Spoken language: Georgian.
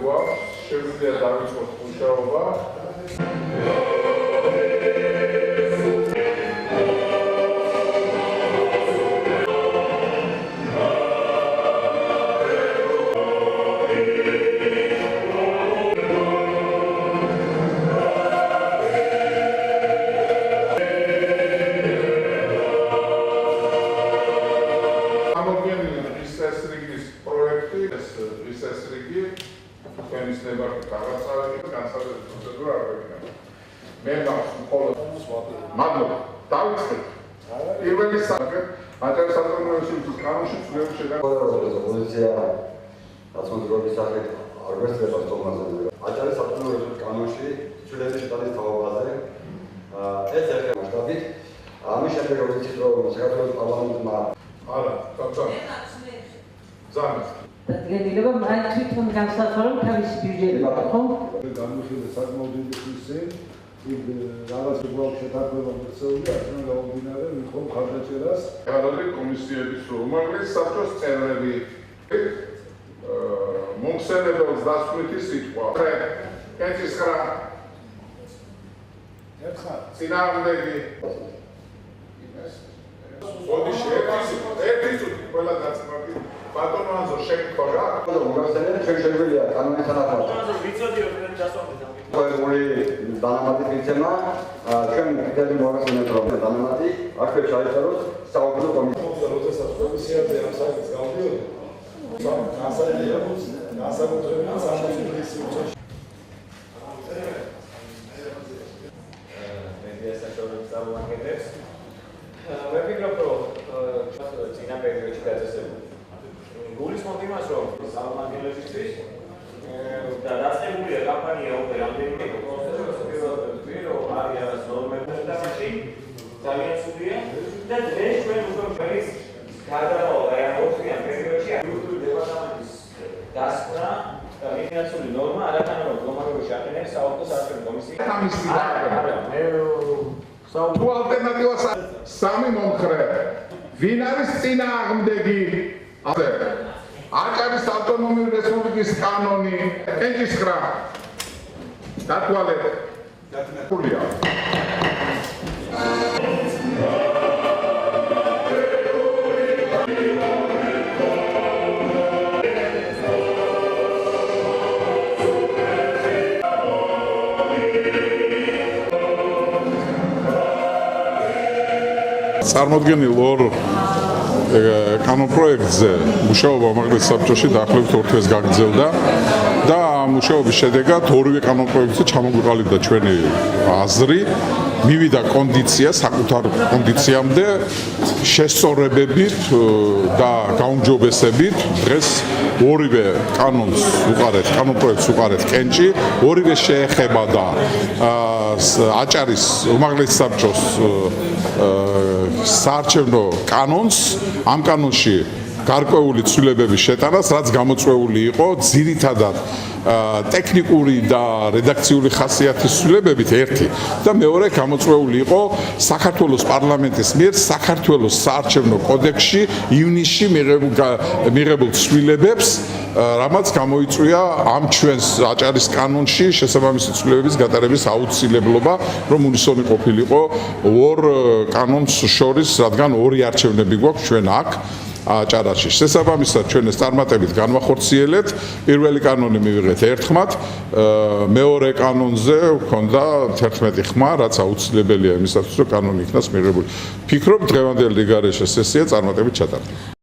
გვაქვს, შეგვიძლია დავიწყოთ მუშაობა. კომისიების უმაღლეს საბჭოს წევრები მომხსენებელს დასკვნითი სიტყვა. კენჭის ხრა წინააღმდეგი ოდიში ერთი წუთი ყველა დაწმარდი ბატონო ანზო შეგქო რა შეგვიძლია კანონთან ახლოს ვიცოდიო მე დასვამდი ყველი დანამატი მიცემა ჩვენ კიდევ მოვახსენებთ რომ დანამატი აქვე ჩაიწეროს საუბრო კომისია როდესაც კომისიაზე ამ საკითხს გავდიოდი განსაკუთრებით სამართლის სიუჩაში მედიასაშორების წარმომადგენლებს მე ვფიქრობ რომ წინა პერიოდში დაწესებული გულისხმობ იმას რომ წარმომადგენლებისთვის და დაწყებულია კამპანია უკვე რამდენიმე კონსტიტუციურ რომ არის არას ნორმები და ძალიან სულია და დღეს ჩვენ უკვე ფერის გადავალ აი ამ ოთხიან პერიოდში იურიდიული დეპარტამენტის დასკვნა და მიგრაციული ნორმა არათანაბარ მდგომარეობაში აყენებს საავტო საარჩევნო კომისია. თუ ალტერნატივას სამი მომხრე ვინ არის წინააღმდეგი აჭარის ავტონომიური რესპუბლიკის კანონი კენჭის ხრა დათვალეთ გულია წარმოდგენილ ორ კანონპროექტზე მუშაობა უმაღლეს საბჭოში დაახლოებით 2 თვეს გაგრძელდა და მუშაობის შედეგად ორივე კანონპროექტზე ჩამოგვიყალიბდა ჩვენი აზრი, მივიდა კონდიცია საკუთარ კონდიციამდე შესწორებებით და გაუმჯობესებით დღეს ორივე კანონს უყარეთ, კანონპროექტს უყარეთ კენჭი, ორივე შეეხება და აჭარის უმაღლეს საბჭოს საარჩევნო კანონს, ამ კანონში გარკვეული ცვლილებების შეტანას, რაც გამოწვეული იყო ძირითადად ტექნიკური და რედაქციული ხასიათის ცვლილებებით ერთი და მეორე გამოწვეული იყო საქართველოს პარლამენტის მიერ საქართველოს საარჩევნო კოდექსში ივნისში მიღებულ ცვლილებებს, რამაც გამოიწვია ამ ჩვენს აჭარის კანონში შესაბამისი ცვლილებების გატარების აუცილებლობა, რომ უნისონი ყოფილიყო ორ კანონს შორის, რადგან ორი არჩევნები გვაქვს ჩვენ აქ აჭარაში. შესაბამისად ჩვენ ეს წარმატებით განვახორციელეთ. პირველი კანონი მივიღეთ ერთხმად, მეორე კანონზე გვქონდა 11 ხმა, რაც აუცილებელია იმისათვის, რომ კანონი იქნას მიღებული. ფიქრობ, დღევანდელი რიგარეშე სესია წარმატებით ჩატარდა.